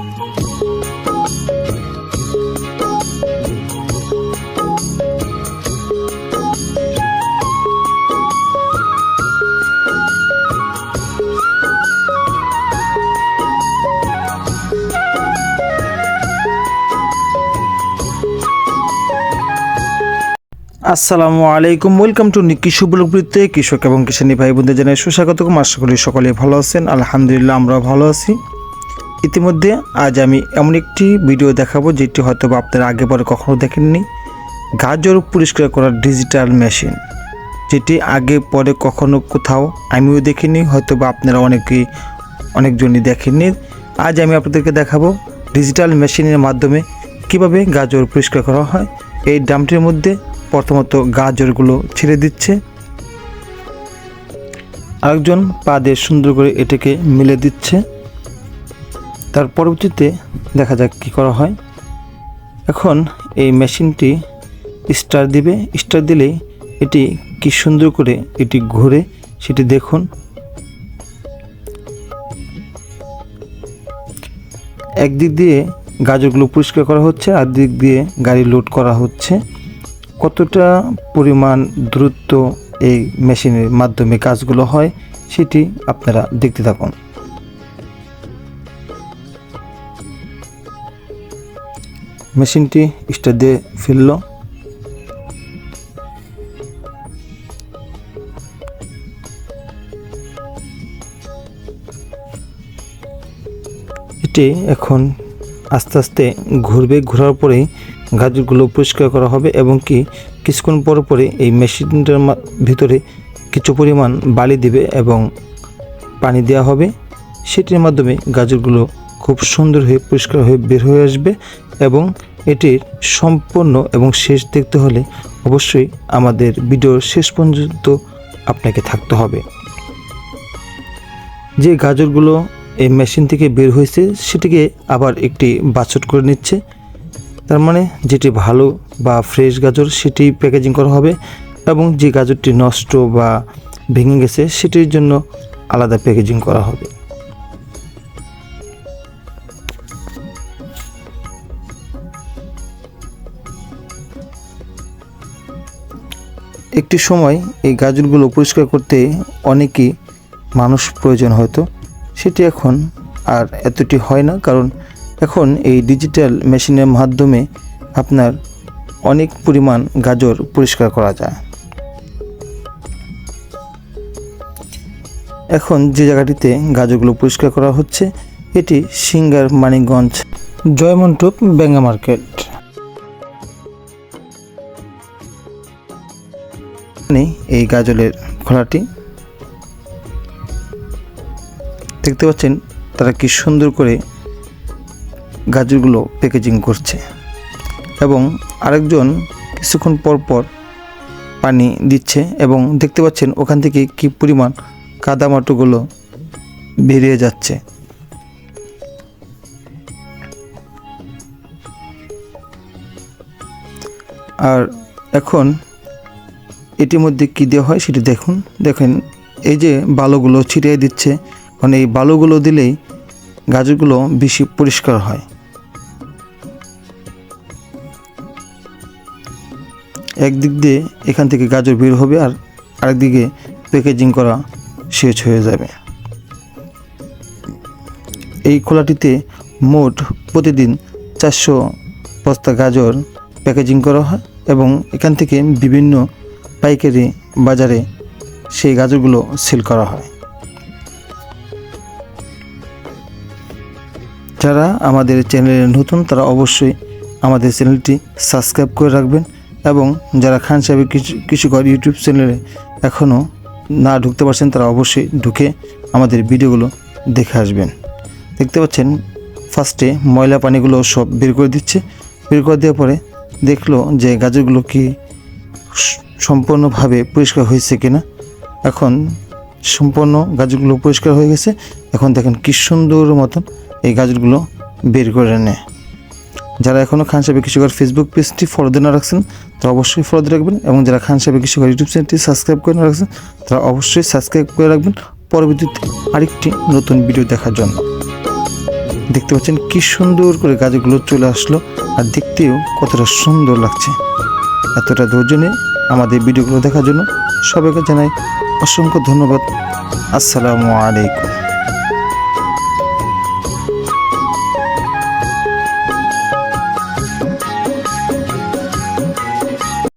আসসালামু আলাইকুম, welcome to কৃষি ব্লগটিতে কৃষক এবং কিষানী ভাই বোনদের জানাই সুস্বাগতম। আশা করি সকলে ভালো আছেন। আলহামদুলিল্লাহ আমরাও ভালো আছি। ইতিমধ্যে আজ আমি এমন একটি ভিডিও দেখাবো যেটি হয়তো আপনারা আগে পরে কখনো দেখেননি। গাজর পরিষ্কার করার ডিজিটাল মেশিন, যেটি আগে পরে কখনো কোথাও আমিও দেখিনি, হয়তো বা আপনারা অনেকজনই দেখেননি। আজ আমি আপনাদেরকে দেখাবো ডিজিটাল মেশিনের মাধ্যমে কিভাবে গাজর পরিষ্কার করা হয়। এই ড্রামটির মধ্যে প্রথমত গাজরগুলো ছেড়ে দিচ্ছে, আরেকজন পা দিয়ে সুন্দর করে এটাকে মিলে দিচ্ছে। তার পরবর্তীতে দেখা যাক কী করা হয়। এখন এই মেশিনটি স্টার্ট দিবে, স্টার্ট দিলেই এটি কি সুন্দর করে এটি ঘুরে সেটি দেখুন। একদিক দিয়ে গাজরগুলো পরিষ্কার করা হচ্ছে, আর দিক দিয়ে গাড়ি লোড করা হচ্ছে। কতটা পরিমাণ দ্রুত এই মেশিনের মাধ্যমে কাজগুলো হয় সেটি আপনারা দেখতে থাকুন। মেশিনটি স্টার্ট দিয়ে ফেলল। এটি এখন আস্তে আস্তে ঘুরবে, ঘোরার পরেই গাজরগুলো পরিষ্কার করা হবে এবং কি কিছুক্ষণ পর পরে এই মেশিনটার ভিতরে কিছু পরিমাণ বালি দিবে এবং পানি দেওয়া হবে। সেটির মাধ্যমে গাজরগুলো খুব সুন্দর হয়ে পরিষ্কার হয়ে বের হয়ে আসবে। এবং এটির সম্পূর্ণ এবং শেষ দেখতে হলে অবশ্যই আমাদের ভিডিওর শেষ পর্যন্ত আপনাকে থাকতে হবে। যে গাজরগুলো এই মেশিন থেকে বের হয়েছে সেটিকে আবার একটি বাছট করে নিচ্ছে। তার মানে যেটি ভালো বা ফ্রেশ গাজর সেটি প্যাকেজিং করা হবে, এবং যে গাজরটি নষ্ট বা ভেঙে গেছে সেটির জন্য আলাদা প্যাকেজিং করা হবে। একটি সময় এই গাজরগুলো পরিষ্কার করতে অনেকই মানুষ প্রয়োজন হতো, সেটি এখন আর এতটি হয় না, কারণ এখন এই ডিজিটাল মেশিনের মাধ্যমে আপনার অনেক পরিমাণ গাজর পরিষ্কার করা যায়। এখন যে জায়গাটিতে গাজরগুলো পরিষ্কার করা হচ্ছে এটি সিঙ্গার মানিকগঞ্জ জয়মন্টপ বেঙ্গা মার্কেট। এই গাজরের খোলাটি দেখতে পাচ্ছেন, তারা কি সুন্দর করে গাজরগুলো প্যাকেজিং করছে এবং আরেকজন কিছুক্ষণ পর পর পানি দিচ্ছে এবং দেখতে পাচ্ছেন ওখান থেকে কি পরিমাণ কাদামাটোগুলো বেরিয়ে যাচ্ছে। আর এখন এটির মধ্যে কী দেওয়া হয় সেটি দেখেন এই যে বালুগুলো ছিটিয়ে দিচ্ছে, মানে এই বালুগুলো দিলেই গাজরগুলো বেশি পরিষ্কার হয়। একদিক দিয়ে এখান থেকে গাজর বের হবে আর আরেকদিকে প্যাকেজিং করা শেষ হয়ে যাবে। এই খোলাটিতে মোট প্রতিদিন 400 বস্তা গাজর প্যাকেজিং করা হয় এবং এখান থেকে বিভিন্ন পাইকারি বাজারে সেই গাজরগুলো সেল করা হয়। যারা আমাদের চ্যানেলে নতুন তারা অবশ্যই আমাদের চ্যানেলটি সাবস্ক্রাইব করে রাখবেন, এবং যারা খান সাহেবের কৃষিঘর ইউটিউব চ্যানেলে এখনও না ঢুকতে পারছেন তারা অবশ্যই ঢুকে আমাদের ভিডিওগুলো দেখে আসবেন। দেখতে পাচ্ছেন ফার্স্টে ময়লা পানিগুলো সব বের করে দিচ্ছে। বের করে দেওয়ার পরে দেখলো যে গাজরগুলো কি সম্পূর্ণভাবে পরিষ্কার হয়েছে কিনা। এখন সম্পূর্ণ গাজরগুলো পরিষ্কার হয়ে গেছে। এখন দেখেন কি সুন্দর মতন এই গাজরগুলো বের করে নেয়। যারা এখনও খান সাহেবের কৃষিঘর ফেসবুক পেজটি ফলো দিয়ে না রাখছেন তারা অবশ্যই ফলো দিয়ে রাখবেন, এবং যারা খান সাহেবের কৃষিঘর ইউটিউব চ্যানেলটি সাবস্ক্রাইব করে না রাখছেন তারা অবশ্যই সাবস্ক্রাইব করে রাখবেন পরবর্তীতে আরেকটি নতুন ভিডিও দেখার জন্য। দেখতে পাচ্ছেন কি সুন্দর করে গাছগুলো চলে আসলো, আর দেখতেও কতটা সুন্দর লাগছে। এতটা ধৈর্য নিয়ে আমাদের ভিডিওগুলো দেখার জন্য সবাইকে জানাই অসংখ্য ধন্যবাদ। আসসালামু আলাইকুম।